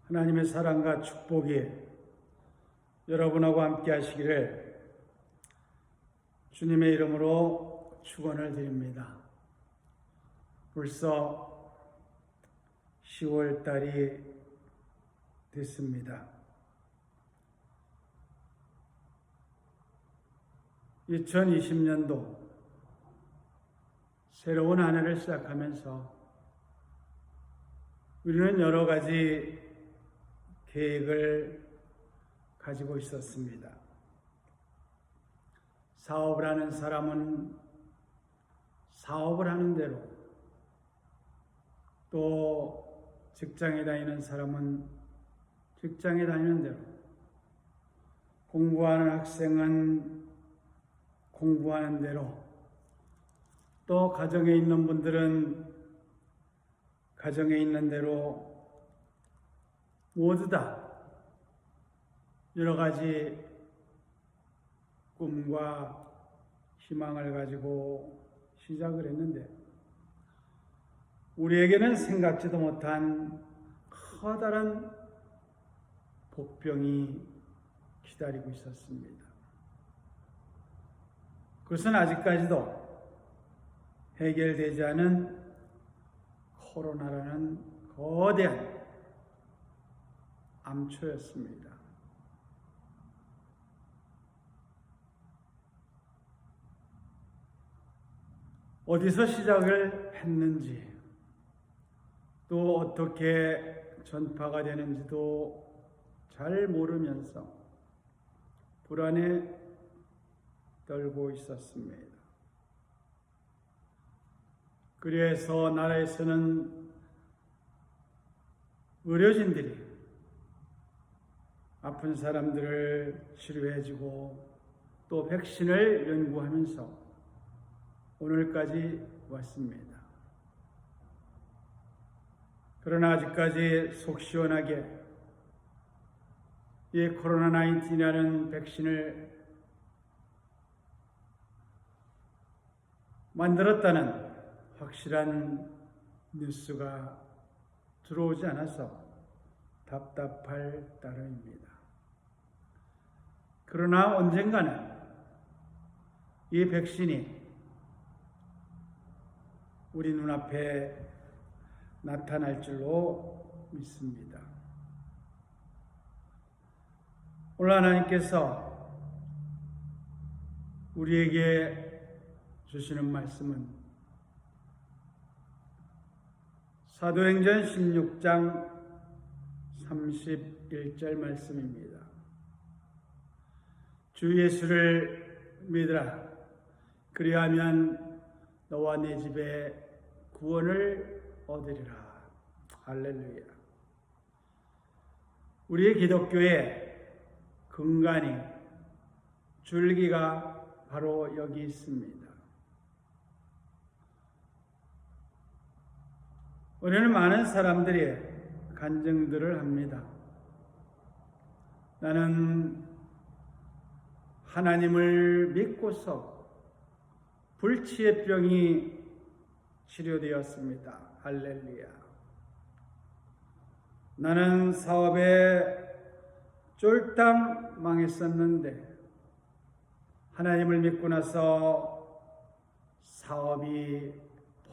하나님의 사랑과 축복이 여러분하고 함께 하시기를 주님의 이름으로 축원을 드립니다. 벌써 10월 달이 됐습니다. 2020년도 새로운 한 해를 시작하면서 우리는 여러 가지 계획을 가지고 있었습니다. 사업을 하는 사람은 사업을 하는 대로, 또 직장에 다니는 사람은 직장에 다니는 대로, 공부하는 학생은 공부하는 대로, 또 가정에 있는 분들은 가정에 있는 대로 모두 다 여러 가지 꿈과 희망을 가지고 시작을 했는데 우리에게는 생각지도 못한 커다란 복병이 기다리고 있었습니다. 그것은 아직까지도 해결되지 않은 코로나라는 거대한 암초였습니다. 어디서 시작을 했는지, 또 어떻게 전파가 되는지도 잘 모르면서 불안에 떨고 있었습니다. 그래서 나라에서는 의료진들이 아픈 사람들을 치료해주고 또 백신을 연구하면서 오늘까지 왔습니다. 그러나 아직까지 속 시원하게 이 코로나19이라는 백신을 만들었다는 확실한 뉴스가 들어오지 않아서 답답할 따름입니다. 그러나 언젠가는 이 백신이 우리 눈앞에 나타날 줄로 믿습니다. 오늘 하나님께서 우리에게 주시는 말씀은 사도행전 16장 31절 말씀입니다. 주 예수를 믿으라. 그리하면 너와 네 집에 구원을 얻으리라. 할렐루야. 우리의 기독교의 근간이, 줄기가 바로 여기 있습니다. 우리는 많은 사람들이 간증들을 합니다. 나는 하나님을 믿고서 불치의 병이 치료되었습니다. 할렐루야. 나는 사업에 쫄딱 망했었는데 하나님을 믿고 나서 사업이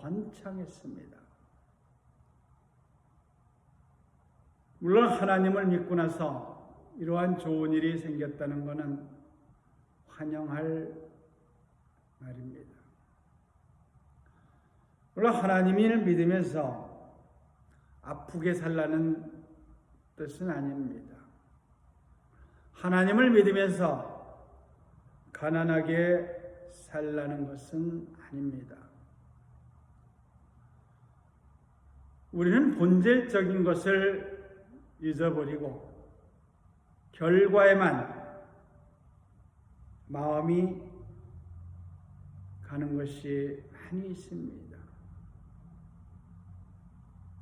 번창했습니다. 물론 하나님을 믿고 나서 이러한 좋은 일이 생겼다는 것은 환영할 말입니다. 물론 하나님을 믿으면서 아프게 살라는 뜻은 아닙니다. 하나님을 믿으면서 가난하게 살라는 것은 아닙니다. 우리는 본질적인 것을 잊어버리고 결과에만 마음이 가는 것이 많이 있습니다.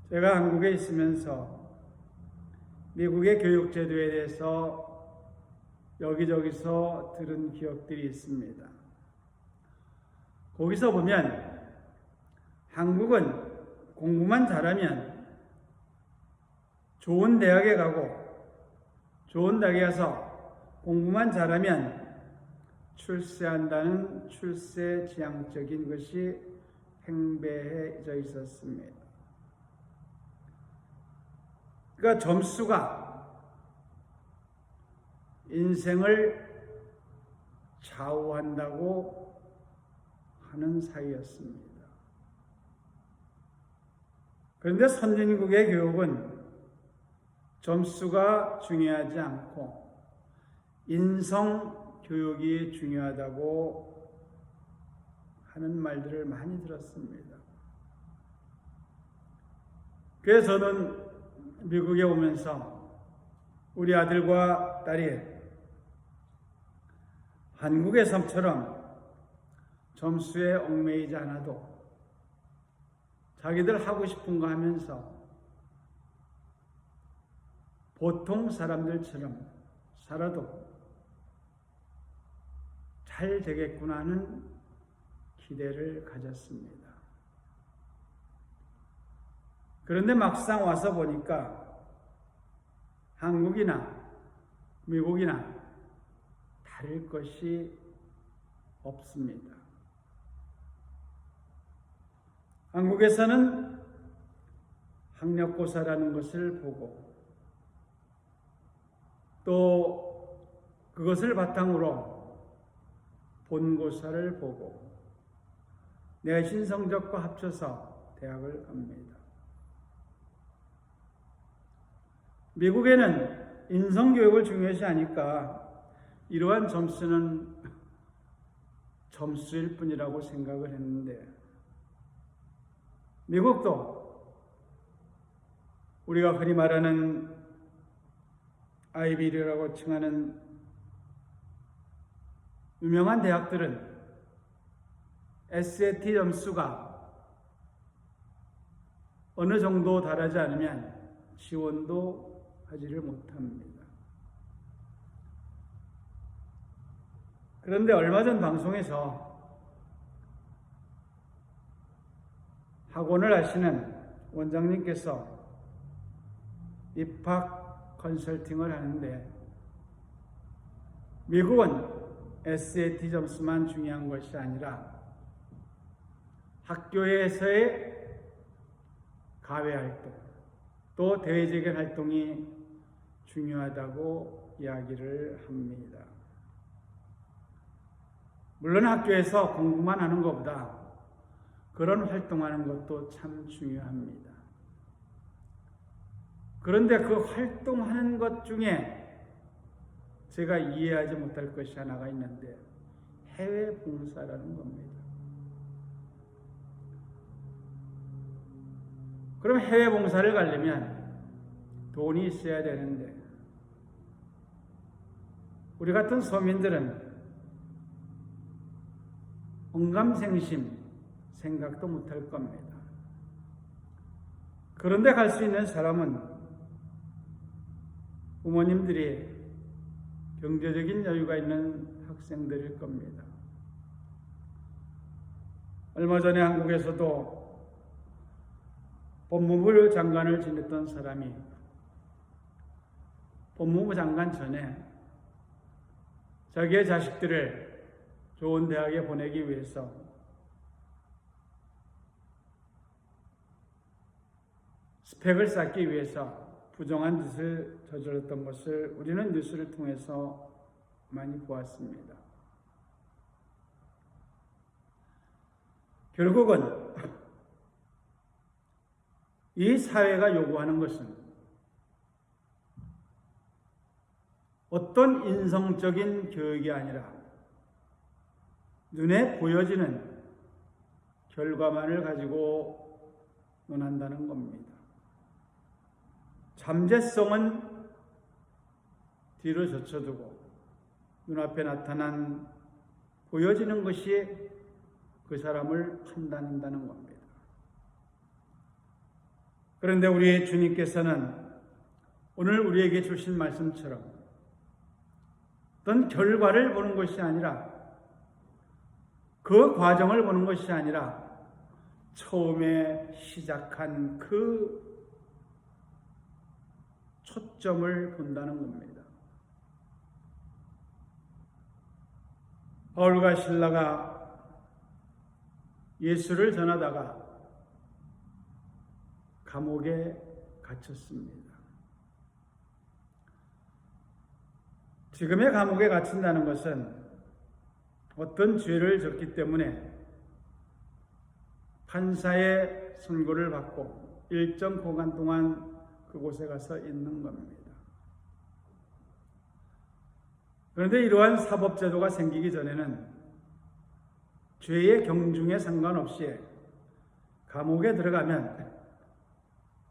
제가 한국에 있으면서 미국의 교육제도에 대해서 여기저기서 들은 기억들이 있습니다. 거기서 보면 한국은 공부만 잘하면 좋은 대학에 가고 좋은 대학에 가서 공부만 잘하면 출세한다는 출세지향적인 것이 팽배해져 있었습니다. 그러니까 점수가 인생을 좌우한다고 하는 사이였습니다. 그런데 선진국의 교육은 점수가 중요하지 않고 인성 교육이 중요하다고 하는 말들을 많이 들었습니다. 그래서 저는 미국에 오면서 우리 아들과 딸이 한국의 삶처럼 점수에 얽매이지 않아도 자기들 하고 싶은 거 하면서 보통 사람들처럼 살아도 잘 되겠구나 하는 기대를 가졌습니다. 그런데 막상 와서 보니까 한국이나 미국이나 다를 것이 없습니다. 한국에서는 학력고사라는 것을 보고 또 그것을 바탕으로 본고사를 보고 내신 성적과 합쳐서 대학을 갑니다. 미국에는 인성교육을 중요시 하니까 이러한 점수는 점수일 뿐이라고 생각을 했는데 미국도 우리가 흔히 말하는 아이비리라고 칭하는 유명한 대학들은 SAT 점수가 어느 정도 달하지 않으면 지원도 하지를 못합니다. 그런데 얼마 전 방송에서 학원을 하시는 원장님께서 입학 컨설팅을 하는데 미국은 SAT 점수만 중요한 것이 아니라 학교에서의 가외활동 또 대외적인 활동이 중요하다고 이야기를 합니다. 물론 학교에서 공부만 하는 것보다 그런 활동하는 것도 참 중요합니다. 그런데 그 활동하는 것 중에 제가 이해하지 못할 것이 하나가 있는데 해외 봉사라는 겁니다. 그럼 해외 봉사를 가려면 돈이 있어야 되는데 우리 같은 서민들은 언감생심 생각도 못할 겁니다. 그런데 갈 수 있는 사람은 부모님들이 경제적인 여유가 있는 학생들일 겁니다. 얼마 전에 한국에서도 법무부 장관을 지냈던 사람이 법무부 장관 전에 자기의 자식들을 좋은 대학에 보내기 위해서 스펙을 쌓기 위해서 부정한 짓을 저질렀던 것을 우리는 뉴스를 통해서 많이 보았습니다. 결국은 이 사회가 요구하는 것은 어떤 인성적인 교육이 아니라 눈에 보여지는 결과만을 가지고 논한다는 겁니다. 잠재성은 뒤로 젖혀두고 눈앞에 나타난 보여지는 것이 그 사람을 판단한다는 겁니다. 그런데 우리 주님께서는 오늘 우리에게 주신 말씀처럼 어떤 결과를 보는 것이 아니라 그 과정을 보는 것이 아니라 처음에 시작한 그 독점을 본다는 겁니다. 바울과 실라가 예수를 전하다가 감옥에 갇혔습니다. 지금의 감옥에 갇힌다는 것은 어떤 죄를 졌기 때문에 판사의 선고를 받고 일정 기간 동안 그곳에 가서 있는 겁니다. 그런데 이러한 사법제도가 생기기 전에는 죄의 경중에 상관없이 감옥에 들어가면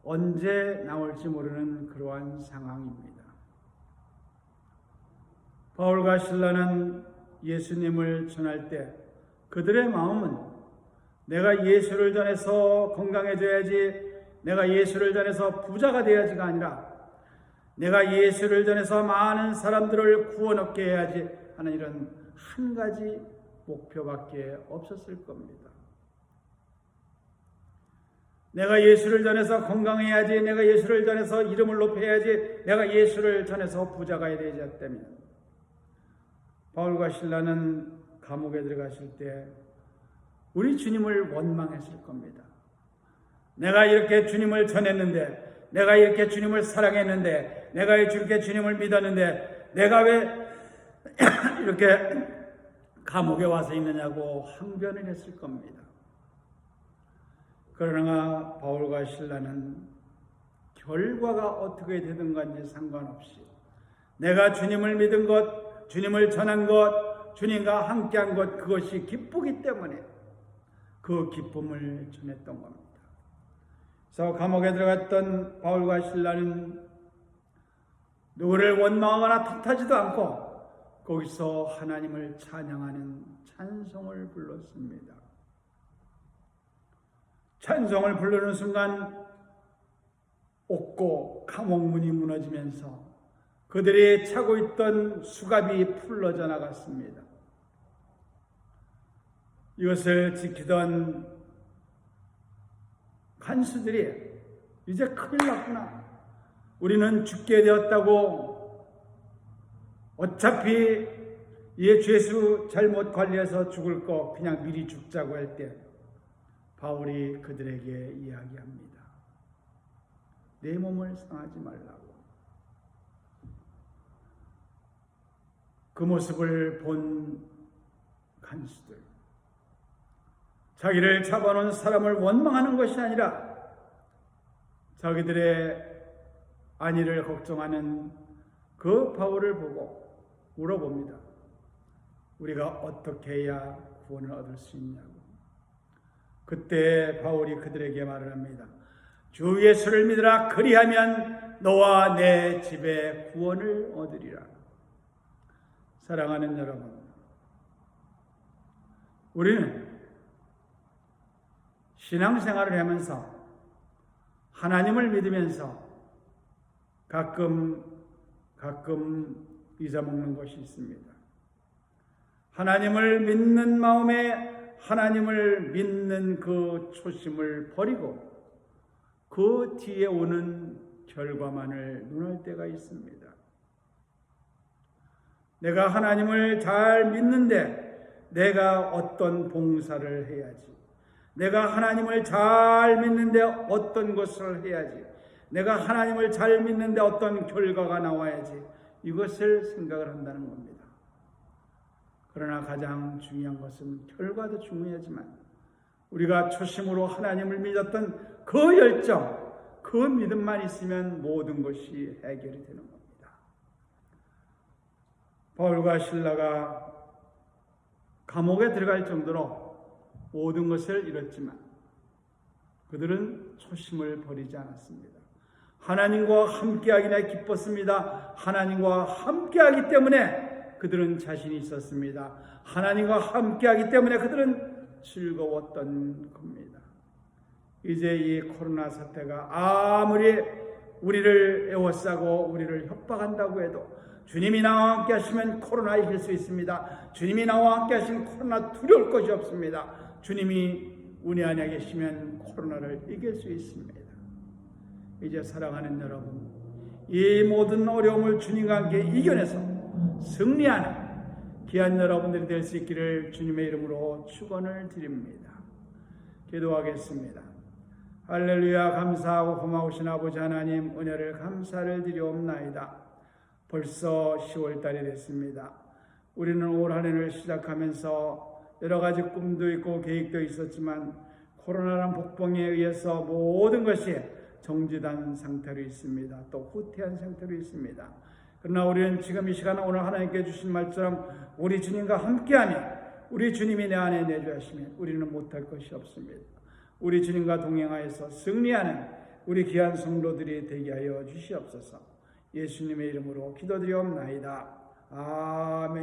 언제 나올지 모르는 그러한 상황입니다. 바울과 실라는 예수님을 전할 때 그들의 마음은 내가 예수를 전해서 건강해져야지, 내가 예수를 전해서 부자가 돼야지가 아니라 내가 예수를 전해서 많은 사람들을 구원 얻게 해야지 하는 이런 한 가지 목표밖에 없었을 겁니다. 내가 예수를 전해서 건강해야지, 내가 예수를 전해서 이름을 높여야지, 내가 예수를 전해서 부자가 되었다면 바울과 실라는 감옥에 들어가실 때 우리 주님을 원망했을 겁니다. 내가 이렇게 주님을 전했는데, 내가 이렇게 주님을 사랑했는데, 내가 이렇게 주님을 믿었는데 내가 왜 이렇게 감옥에 와서 있느냐고 항변을 했을 겁니다. 그러나 바울과 실라는 결과가 어떻게 되든 간지 상관없이 내가 주님을 믿은 것, 주님을 전한 것, 주님과 함께한 것, 그것이 기쁘기 때문에 그 기쁨을 전했던 겁니다. 그래서 감옥에 들어갔던 바울과 실라는 누구를 원망하거나 탓하지도 않고 거기서 하나님을 찬양하는 찬송을 불렀습니다. 찬송을 부르는 순간 옥고 감옥문이 무너지면서 그들이 차고 있던 수갑이 풀러져 나갔습니다. 이것을 지키던 간수들이 이제 큰일 났구나, 우리는 죽게 되었다고, 어차피 이 죄수 잘못 관리해서 죽을 거 그냥 미리 죽자고 할 때 바울이 그들에게 이야기합니다. 내 몸을 상하지 말라고. 그 모습을 본 간수들, 자기를 잡아놓은 사람을 원망하는 것이 아니라 자기들의 안위를 걱정하는 그 바울을 보고 물어봅니다. 우리가 어떻게 해야 구원을 얻을 수 있냐고. 그때 바울이 그들에게 말을 합니다. 주 예수를 믿으라. 그리하면 너와 내 집에 구원을 얻으리라. 사랑하는 여러분, 우리는 신앙생활을 하면서 하나님을 믿으면서 가끔 잊어먹는 것이 있습니다. 하나님을 믿는 마음에 하나님을 믿는 그 초심을 버리고 그 뒤에 오는 결과만을 눈할 때가 있습니다. 내가 하나님을 잘 믿는데 내가 어떤 봉사를 해야지, 내가 하나님을 잘 믿는데 어떤 것을 해야지, 내가 하나님을 잘 믿는데 어떤 결과가 나와야지, 이것을 생각을 한다는 겁니다. 그러나 가장 중요한 것은 결과도 중요하지만 우리가 초심으로 하나님을 믿었던 그 열정, 그 믿음만 있으면 모든 것이 해결이 되는 겁니다. 바울과 실라가 감옥에 들어갈 정도로 모든 것을 잃었지만 그들은 초심을 버리지 않았습니다. 하나님과 함께하기에 기뻤습니다. 하나님과 함께하기 때문에 그들은 자신이 있었습니다. 하나님과 함께하기 때문에 그들은 즐거웠던 겁니다. 이제 이 코로나 사태가 아무리 우리를 에워싸고 우리를 협박한다고 해도 주님이 나와 함께 하시면 코로나 이길 수 있습니다. 주님이 나와 함께 하시면 코로나 두려울 것이 없습니다. 주님이 우리 안에 계시면 코로나를 이길 수 있습니다. 이제 사랑하는 여러분, 이 모든 어려움을 주님과 함께 이겨내서 승리하는 귀한 여러분들이 될 수 있기를 주님의 이름으로 축원을 드립니다. 기도하겠습니다. 할렐루야. 감사하고 고마우신 아버지 하나님, 은혜를 감사를 드리옵나이다. 벌써 10월달이 됐습니다. 우리는 올 한 해를 시작하면서 여러 가지 꿈도 있고 계획도 있었지만 코로나란 복병에 의해서 모든 것이 정지된 상태로 있습니다. 또 후퇴한 상태로 있습니다. 그러나 우리는 지금 이 시간 오늘 하나님께 주신 말처럼 우리 주님과 함께하며 우리 주님이 내 안에 내주하시면 우리는 못할 것이 없습니다. 우리 주님과 동행하여서 승리하는 우리 귀한 성도들이 되게 하여 주시옵소서. 예수님의 이름으로 기도드리옵나이다. 아멘.